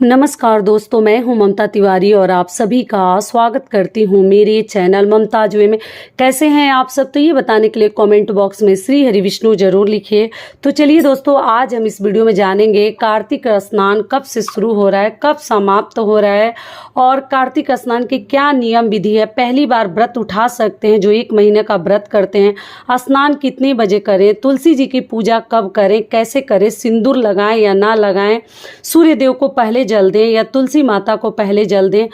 नमस्कार दोस्तों, मैं हूं ममता तिवारी और आप सभी का स्वागत करती हूं मेरे चैनल ममताज वे में। कैसे हैं आप सब? तो ये बताने के लिए कमेंट बॉक्स में श्री हरि विष्णु जरूर लिखिए। तो चलिए दोस्तों, आज हम इस वीडियो में जानेंगे कार्तिक स्नान कब से शुरू हो रहा है, कब समाप्त हो रहा है और कार्तिक स्नान के क्या नियम विधि है। पहली बार व्रत उठा सकते हैं जो 1 महीने का व्रत करते हैं, स्नान कितने बजे करें, तुलसी जी की पूजा कब करें, कैसे करें, सिंदूर लगाएं या ना लगाएं, सूर्य देव को पहले जल दें या तुलसी माता को पहले जल दें,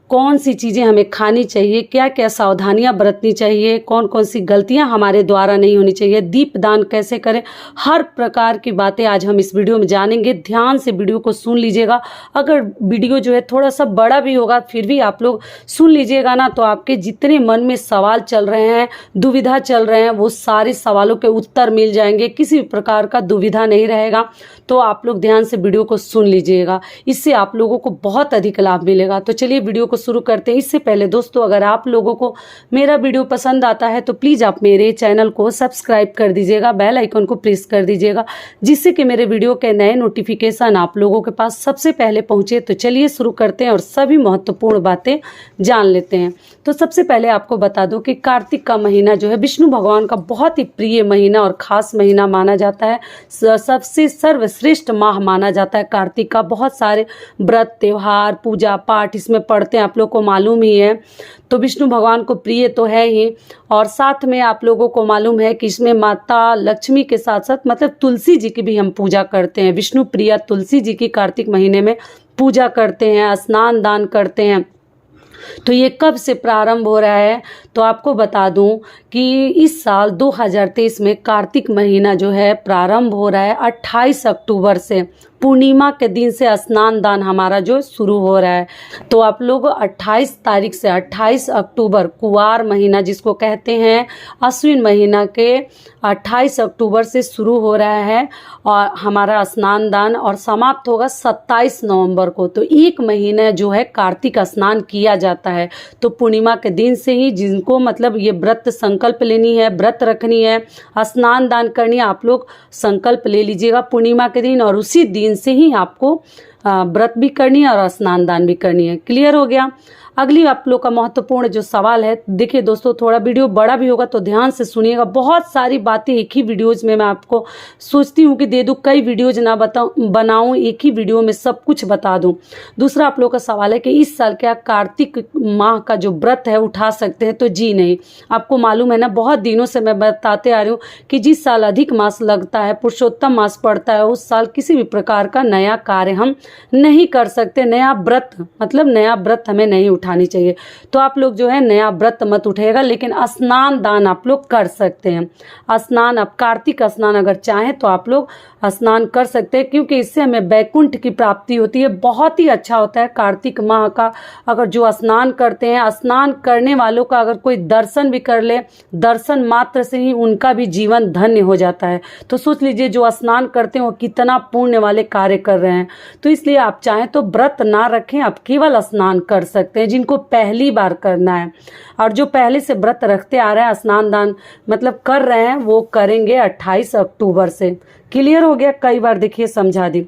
कौन सी चीज़ें हमें खानी चाहिए, क्या क्या सावधानियां बरतनी चाहिए, कौन कौन सी गलतियां हमारे द्वारा नहीं होनी चाहिए, दीप दान कैसे करें, हर प्रकार की बातें आज हम इस वीडियो में जानेंगे। ध्यान से वीडियो को सुन लीजिएगा। अगर वीडियो जो है थोड़ा सा बड़ा भी होगा फिर भी आप लोग सुन लीजिएगा ना, तो आपके जितने मन में सवाल चल रहे हैं, दुविधा चल रहे हैं, वो सारे सवालों के उत्तर मिल जाएंगे। किसी प्रकार का दुविधा नहीं रहेगा। तो आप लोग ध्यान से वीडियो को सुन लीजिएगा, इससे आप लोगों को बहुत अधिक लाभ मिलेगा। तो चलिए वीडियो को शुरू करते हैं। इससे पहले दोस्तों, अगर आप लोगों को मेरा वीडियो पसंद आता है तो प्लीज़ आप मेरे चैनल को सब्सक्राइब कर दीजिएगा, बेल आइकन को प्रेस कर दीजिएगा, जिससे कि मेरे वीडियो के नए नोटिफिकेशन आप लोगों के पास सबसे पहले पहुंचे। तो चलिए शुरू करते हैं और सभी महत्वपूर्ण बातें जान लेते हैं। तो सबसे पहले आपको बता दूं कि कार्तिक का महीना जो है विष्णु भगवान का बहुत ही प्रिय महीना और खास महीना माना जाता है। सबसे सर्वश्रेष्ठ माह माना जाता है कार्तिक का। बहुत सारे व्रत, त्योहार, पूजा पाठ इसमें पढ़ते हैं, आप लोग को मालूम ही है। तो विष्णु भगवान को प्रिय तो है ही, और साथ में आप लोगों को मालूम है कि इसमें माता लक्ष्मी के साथ साथ मतलब तुलसी जी की भी हम पूजा करते हैं। विष्णु प्रिया तुलसी जी की कार्तिक महीने में पूजा करते हैं, स्नान दान करते हैं। तो ये कब से प्रारंभ हो रहा है? तो आपको बता दूं कि इस साल 2023 में कार्तिक महीना जो है प्रारंभ हो रहा है 28 अक्टूबर से। पूर्णिमा के दिन से स्नान दान हमारा जो शुरू हो रहा है। तो आप लोग 28 तारीख से 28 अक्टूबर, कुवार महीना जिसको कहते हैं, अश्विन महीना के 28 अक्टूबर से शुरू हो रहा है और हमारा स्नान दान, और समाप्त होगा 27 नवंबर को। तो 1 महीना जो है कार्तिक स्नान किया जाता है। तो पूर्णिमा के दिन से ही जिनको मतलब ये व्रत संकल्प लेनी है, व्रत रखनी है, स्नान दान करनी है, आप लोग संकल्प ले लीजिएगा पूर्णिमा के दिन, और उसी दिन से ही आपको व्रत भी करनी है और स्नान दान भी करनी है। क्लियर हो गया? अगली आप लोग का महत्वपूर्ण जो सवाल है, देखिए दोस्तों, थोड़ा वीडियो बड़ा भी होगा तो ध्यान से सुनिएगा। बहुत सारी बातें एक ही वीडियोज में मैं आपको सोचती हूँ कि दे दूँ, कई वीडियोज ना बनाऊँ, एक ही वीडियो में सब कुछ बता दूँ। दूसरा आप लोग का सवाल है कि इस साल क्या कार्तिक माह का जो व्रत है उठा सकते हैं? तो जी नहीं। आपको मालूम है ना, बहुत दिनों से मैं बताते आ रही हूँ कि जिस साल अधिक मास लगता है, पुरुषोत्तम मास पड़ता है, उस साल किसी भी प्रकार का नया कार्य हम नहीं कर सकते। नया व्रत मतलब नया व्रत हमें नहीं उठानी चाहिए। तो आप लोग जो है नया व्रत मत उठेगा, लेकिन स्नान दान आप लोग कर सकते हैं। स्नान, अब कार्तिक स्नान अगर चाहें तो आप लोग स्नान कर सकते हैं, क्योंकि इससे हमें वैकुंठ की प्राप्ति होती है। बहुत ही अच्छा होता है कार्तिक माह का। अगर जो स्नान करते हैं, स्नान करने वालों का अगर कोई दर्शन भी कर ले, दर्शन मात्र से ही उनका भी जीवन धन्य हो जाता है। तो सोच लीजिए जो स्नान करते हैं वो कितना पुण्य वाले कार्य कर रहे हैं। तो इसलिए आप चाहें तो व्रत ना रखें, आप केवल स्नान कर सकते हैं जिनको पहली बार करना है। और जो पहले से व्रत रखते आ रहे हैं, स्नान दान मतलब कर रहे हैं, वो करेंगे 28 अक्टूबर से। क्लियर हो गया? कई बार देखिए समझा दी।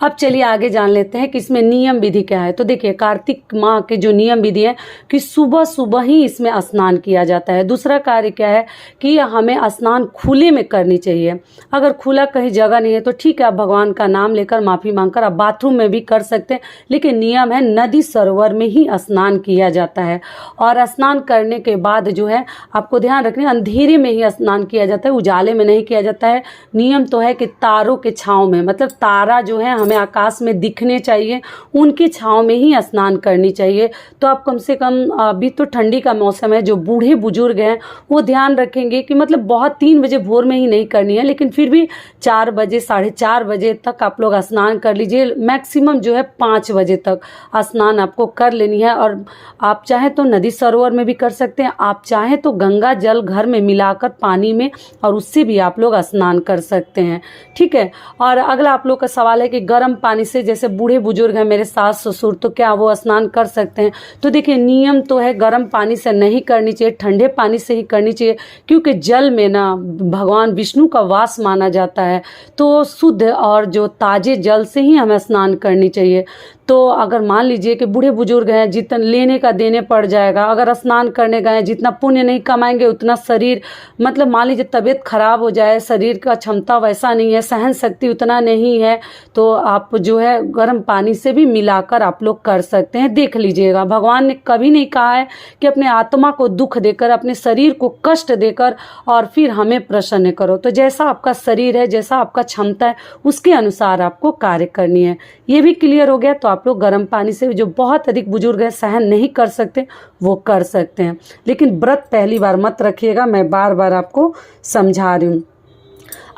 अब चलिए आगे जान लेते हैं कि इसमें नियम विधि क्या है। तो देखिए कार्तिक माह के जो नियम विधि है कि सुबह सुबह ही इसमें स्नान किया जाता है। दूसरा कार्य क्या है कि हमें स्नान खुले में करनी चाहिए। अगर खुला कहीं जगह नहीं है तो ठीक है, आप भगवान का नाम लेकर माफ़ी मांगकर आप बाथरूम में भी कर सकते हैं, लेकिन नियम है नदी सरोवर में ही स्नान किया जाता है। और स्नान करने के बाद जो है आपको ध्यान रखना, अंधेरे में ही स्नान किया जाता है, उजाले में नहीं किया जाता है। नियम तो है कि तारों के छाँव में, मतलब तारा जो है हमें आकाश में दिखने चाहिए, उनकी छांव में ही स्नान करनी चाहिए। तो आप कम से कम, अभी तो ठंडी का मौसम है, जो बूढ़े बुजुर्ग हैं वो ध्यान रखेंगे कि मतलब बहुत 3 बजे भोर में ही नहीं करनी है, लेकिन फिर भी 4 बजे 4:30 बजे तक आप लोग स्नान कर लीजिए। मैक्सिमम जो है 5 बजे तक स्नान आपको कर लेनी है। और आप चाहें तो नदी सरोवर में भी कर सकते हैं, आप चाहें तो गंगा जल घर में मिलाकर पानी में, और उससे भी आप लोग स्नान कर सकते हैं। ठीक है। और अगला आप लोग का सवाल है कि गर्म पानी से, जैसे बूढ़े बुजुर्ग हैं मेरे सास ससुर, तो क्या वो स्नान कर सकते हैं? तो देखिए नियम तो है गर्म पानी से नहीं करनी चाहिए, ठंडे पानी से ही करनी चाहिए, क्योंकि जल में ना भगवान विष्णु का वास माना जाता है। तो शुद्ध और जो ताजे जल से ही हमें स्नान करनी चाहिए। तो अगर मान लीजिए कि बूढ़े बुजुर्ग हैं, जितना लेने का देने पड़ जाएगा, अगर स्नान करने गए जितना पुण्य नहीं कमाएंगे उतना शरीर, मतलब मान लीजिए तबीयत खराब हो जाए, शरीर का क्षमता वैसा नहीं है, सहन शक्ति उतना नहीं है, तो आप जो है गर्म पानी से भी मिलाकर आप लोग कर सकते हैं। देख लीजिएगा, भगवान ने कभी नहीं कहा है कि अपने आत्मा को दुख देकर, अपने शरीर को कष्ट देकर और फिर हमें प्रसन्न करो। तो जैसा आपका शरीर है, जैसा आपका क्षमता है, उसके अनुसार आपको कार्य करनी है। ये भी क्लियर हो गया। तो आप लोग गर्म पानी से, जो बहुत अधिक बुजुर्ग है सहन नहीं कर सकते, वो कर सकते हैं, लेकिन व्रत पहली बार मत रखिएगा, मैं बार बार आपको समझा रही हूँ।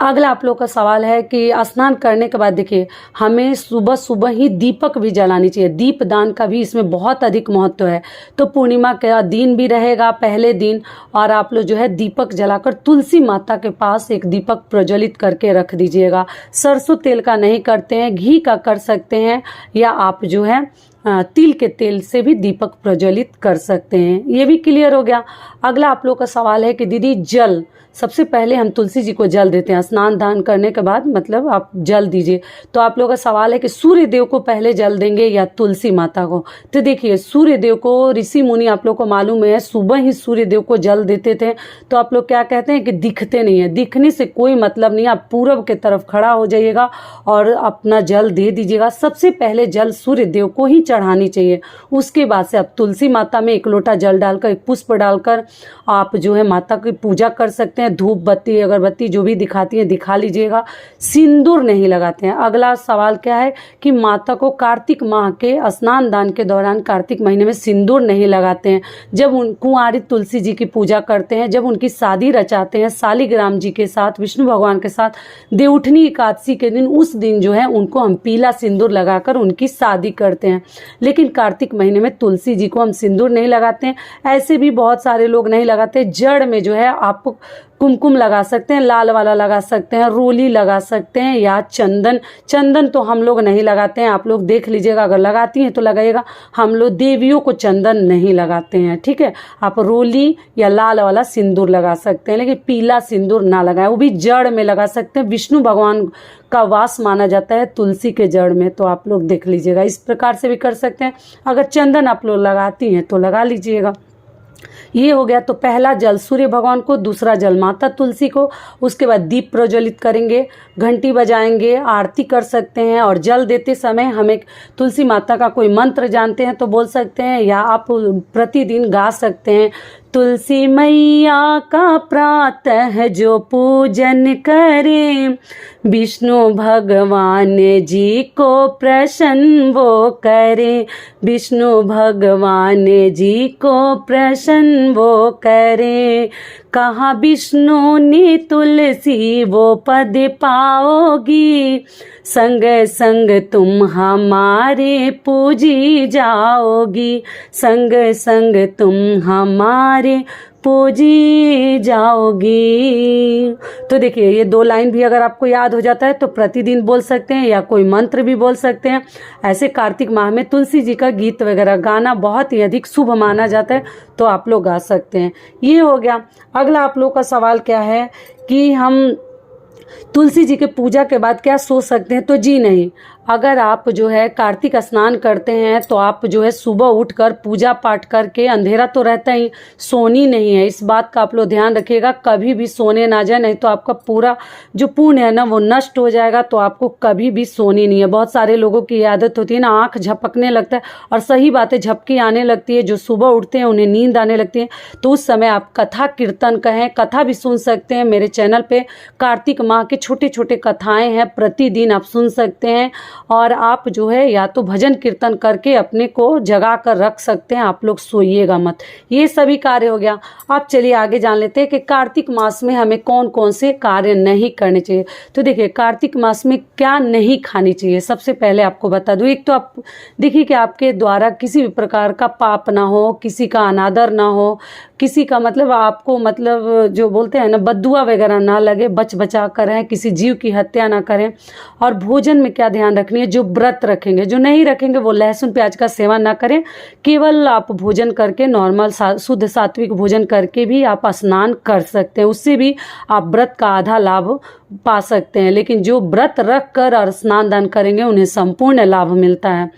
अगला आप लोग का सवाल है कि स्नान करने के बाद देखिए हमें सुबह सुबह ही दीपक भी जलानी चाहिए। दीप दान का भी इसमें बहुत अधिक महत्व है। तो पूर्णिमा का दिन भी रहेगा पहले दिन, और आप लोग जो है दीपक जलाकर तुलसी माता के पास एक दीपक प्रज्वलित करके रख दीजिएगा। सरसों तेल का नहीं करते हैं, घी का कर सकते हैं, या आप जो है तिल के तेल से भी दीपक प्रज्वलित कर सकते हैं। ये भी क्लियर हो गया। अगला आप लोग का सवाल है कि दीदी जल, सबसे पहले हम तुलसी जी को जल देते हैं स्नान दान करने के बाद, मतलब आप जल दीजिए। तो आप लोगों का सवाल है कि सूर्य देव को पहले जल देंगे या तुलसी माता को? तो देखिए सूर्य देव को ऋषि मुनि आप लोग को मालूम है सुबह ही सूर्य देव को जल देते थे। तो आप लोग क्या कहते हैं कि दिखते नहीं है, दिखने से कोई मतलब नहीं। आप पूरब के तरफ खड़ा हो जाइएगा और अपना जल दे दीजिएगा। सबसे पहले जल सूर्य देव को ही चढ़ानी चाहिए। उसके बाद से आप तुलसी माता में एक लोटा जल डालकर, एक पुष्प डालकर आप जो है माता की पूजा कर सकते हैं। धूप बत्ती अगरबत्ती जो भी दिखाती है दिखा लीजिएगा। सिंदूर नहीं लगाते हैं। अगला सवाल क्या है कि माता को कार्तिक माह के स्नान दान के दौरान, कार्तिक महीने में सिंदूर नहीं लगाते हैं। जब उन कुंवारी तुलसी जी की पूजा करते हैं, जब उनकी शादी रचाते हैं शालिग्राम जी के साथ, विष्णु भगवान के साथ, देवउठनी एकादशी के दिन, उस दिन जो है उनको हम पीला सिंदूर लगाकर उनकी शादी करते हैं। लेकिन कार्तिक महीने में तुलसी जी को हम सिंदूर नहीं लगाते हैं। ऐसे भी बहुत सारे लोग नहीं लगाते। जड़ में जो है आप कुमकुम लगा सकते हैं, लाल वाला लगा सकते हैं, रोली लगा सकते हैं, या चंदन। चंदन तो हम लोग नहीं लगाते हैं, आप लोग देख लीजिएगा, अगर लगाती हैं तो लगाइएगा। हम लोग देवियों को चंदन नहीं लगाते हैं, ठीक है। आप रोली या लाल वाला सिंदूर लगा सकते हैं, लेकिन पीला सिंदूर ना लगाएं। वो भी जड़ में लगा सकते हैं। विष्णु भगवान का वास माना जाता है तुलसी के जड़ में, तो आप लोग देख लीजिएगा। इस प्रकार से भी कर सकते हैं। अगर चंदन आप लोग लगाती हैं तो लगा लीजिएगा। ये हो गया। तो पहला जल सूर्य भगवान को, दूसरा जल माता तुलसी को। उसके बाद दीप प्रज्वलित करेंगे, घंटी बजाएंगे, आरती कर सकते हैं। और जल देते समय हमें तुलसी माता का कोई मंत्र जानते हैं तो बोल सकते हैं, या आप प्रतिदिन गा सकते हैं। तुलसी मैया का प्रातः जो पूजन करें, विष्णु भगवान जी को प्रसन्न वो करें, विष्णु भगवान जी को प्रसन्न वो करें। कहाँ विष्णु ने तुलसी वो पद पाओगी, संग संग तुम हमारे पूजी जाओगी, संग संग तुम हमारे पूजी जाओगी। तो देखिए ये 2 लाइन भी अगर आपको याद हो जाता है तो प्रतिदिन बोल सकते हैं, या कोई मंत्र भी बोल सकते हैं। ऐसे कार्तिक माह में तुलसी जी का गीत वगैरह गाना बहुत ही अधिक शुभ माना जाता है, तो आप लोग गा सकते हैं। ये हो गया। अगला आप लोग का सवाल क्या है कि हम तुलसी जी के पूजा के बाद क्या सो सकते हैं? तो जी नहीं। अगर आप जो है कार्तिक स्नान करते हैं तो आप जो है सुबह उठकर पूजा पाठ करके, अंधेरा तो रहता ही, सोनी नहीं है। इस बात का आप लोग ध्यान रखिएगा, कभी भी सोने ना जाए, नहीं तो आपका पूरा जो पुण्य है ना वो नष्ट हो जाएगा। तो आपको कभी भी सोनी नहीं है। बहुत सारे लोगों की आदत होती है ना, आंख झपकने लगता है, और सही बात है झपकी आने लगती है। जो सुबह उठते हैं उन्हें नींद आने लगती है, तो उस समय आप कथा कीर्तन कहें, कथा भी सुन सकते हैं। मेरे चैनल पे कार्तिक माह के छोटे छोटे कथाएं हैं, प्रतिदिन आप सुन सकते हैं। और आप जो है या तो भजन कीर्तन करके अपने को जगा कर रख सकते हैं। आप लोग सोइएगा मत। ये सभी कार्य हो गया। अब चलिए आगे जान लेते हैं कि कार्तिक मास में हमें कौन कौन से कार्य नहीं करने चाहिए। तो देखिए कार्तिक मास में क्या नहीं खानी चाहिए, सबसे पहले आपको बता दूं। एक तो आप देखिए कि आपके द्वारा किसी भी प्रकार का पाप ना हो, किसी का अनादर ना हो, किसी का मतलब आपको मतलब जो बोलते हैं ना बद्दुआ वगैरह ना लगे, बच बचा कर रहें, किसी जीव की हत्या ना करें। और भोजन में क्या ध्यान रखनी है जो व्रत रखेंगे। जो नहीं रखेंगे वो लहसुन प्याज का सेवन ना करें, केवल आप भोजन करके नॉर्मल शुद्ध सात्विक भोजन करके भी आप स्नान कर सकते हैं, उससे भी आप व्रत का आधा लाभ पा सकते हैं। लेकिन जो व्रत रख कर और स्नान दान करेंगे उन्हें संपूर्ण लाभ मिलता है।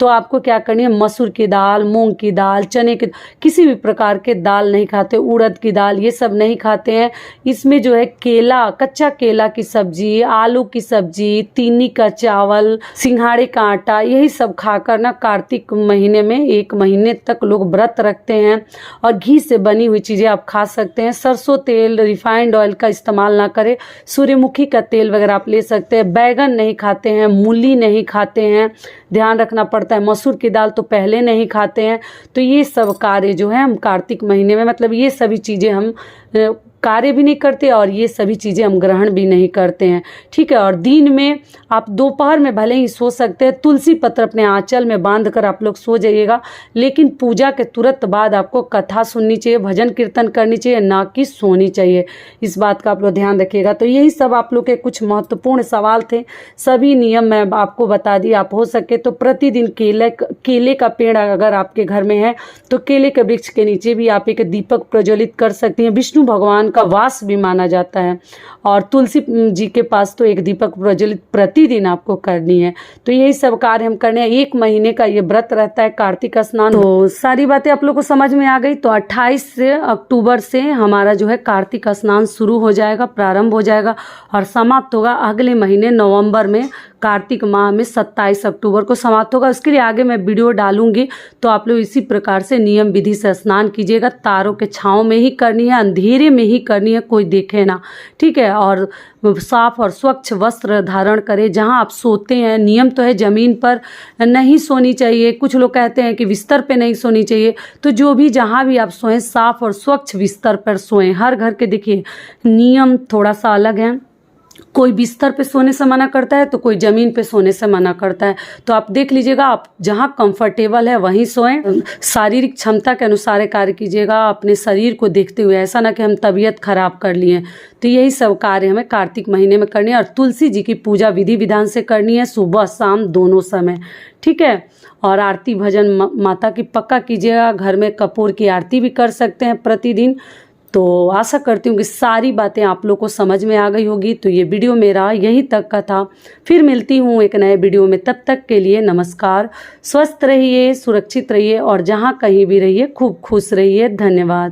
तो आपको क्या करनी है, मसूर की दाल, मूंग की दाल, चने की, किसी भी प्रकार के दाल नहीं खाते, उड़द की दाल, ये सब नहीं खाते हैं। इसमें जो है केला, कच्चा केला की सब्जी, आलू की सब्जी, तीनी का चावल, सिंघाड़े का आटा, यही सब खाकर ना कार्तिक महीने में 1 महीने तक लोग व्रत रखते हैं। और घी से बनी हुई चीज़ें आप खा सकते हैं। सरसों तेल, रिफाइंड ऑयल का इस्तेमाल ना करें, सूर्यमुखी का तेल वगैरह आप ले सकते हैं। बैगन नहीं खाते हैं, मूली नहीं खाते हैं, ध्यान रखना पड़ता है। मसूर की दाल तो पहले नहीं खाते हैं। तो ये सब कार्य जो है हम कार्तिक महीने में, मतलब ये सभी चीज़ें हम कार्य भी नहीं करते और ये सभी चीज़ें हम ग्रहण भी नहीं करते हैं, ठीक है। और दिन में आप दोपहर में भले ही सो सकते हैं, तुलसी पत्र अपने आंचल में बांध कर आप लोग सो जाइएगा, लेकिन पूजा के तुरंत बाद आपको कथा सुननी चाहिए, भजन कीर्तन करनी चाहिए, ना कि सोनी चाहिए। इस बात का आप लोग ध्यान रखिएगा। तो यही सब आप लोग के कुछ महत्वपूर्ण सवाल थे, सभी नियम मैं आपको बता दी। आप हो सके तो प्रतिदिन केले का पेड़ अगर आपके घर में है तो केले के वृक्ष के नीचे भी आप एक दीपक प्रज्वलित कर सकती हैं। विष्णु भगवान का वास भी माना जाता है और तुलसी जी के पास तो एक दीपक प्रज्वलित प्रतिदिन आपको करनी है। तो यही सब कार्य हम करने हैं। 1 महीने का ये व्रत रहता है कार्तिक स्नान। तो सारी बातें आप लोग को समझ में आ गई। तो 28 अक्टूबर से हमारा जो है कार्तिक स्नान शुरू हो जाएगा, प्रारंभ हो जाएगा और समाप्त होगा अगले महीने नवंबर में। कार्तिक माह में 27 अक्टूबर को समाप्त होगा। उसके लिए आगे मैं वीडियो डालूंगी, तो आप लोग इसी प्रकार से नियम विधि से स्नान कीजिएगा। तारों के छांव में ही करनी है, अंधेरे में ही करनी है, कोई देखे ना, ठीक है। और साफ और स्वच्छ वस्त्र धारण करें। जहां आप सोते हैं, नियम तो है ज़मीन पर नहीं सोनी चाहिए, कुछ लोग कहते हैं कि बिस्तर पे नहीं सोनी चाहिए। तो जो भी जहां भी आप सोएं, साफ और स्वच्छ बिस्तर पर सोएं। हर घर के देखिए नियम थोड़ा सा अलग है, कोई बिस्तर पे सोने से मना करता है तो कोई ज़मीन पे सोने से मना करता है। तो आप देख लीजिएगा, आप जहाँ कंफर्टेबल है वहीं सोएं। शारीरिक क्षमता के अनुसार कार्य कीजिएगा, अपने शरीर को देखते हुए, ऐसा ना कि हम तबीयत खराब कर लिए। तो यही सब कार्य हमें कार्तिक महीने में करनी है और तुलसी जी की पूजा विधि विधान से करनी है, सुबह शाम दोनों समय, ठीक है। और आरती भजन माता की पक्का कीजिएगा। घर में कपूर की आरती भी कर सकते हैं प्रतिदिन। तो आशा करती हूँ कि सारी बातें आप लोग को समझ में आ गई होगी। तो ये वीडियो मेरा यहीं तक का था। फिर मिलती हूँ एक नए वीडियो में, तब तक के लिए नमस्कार। स्वस्थ रहिए, सुरक्षित रहिए और जहाँ कहीं भी रहिए खूब खुश रहिए। धन्यवाद।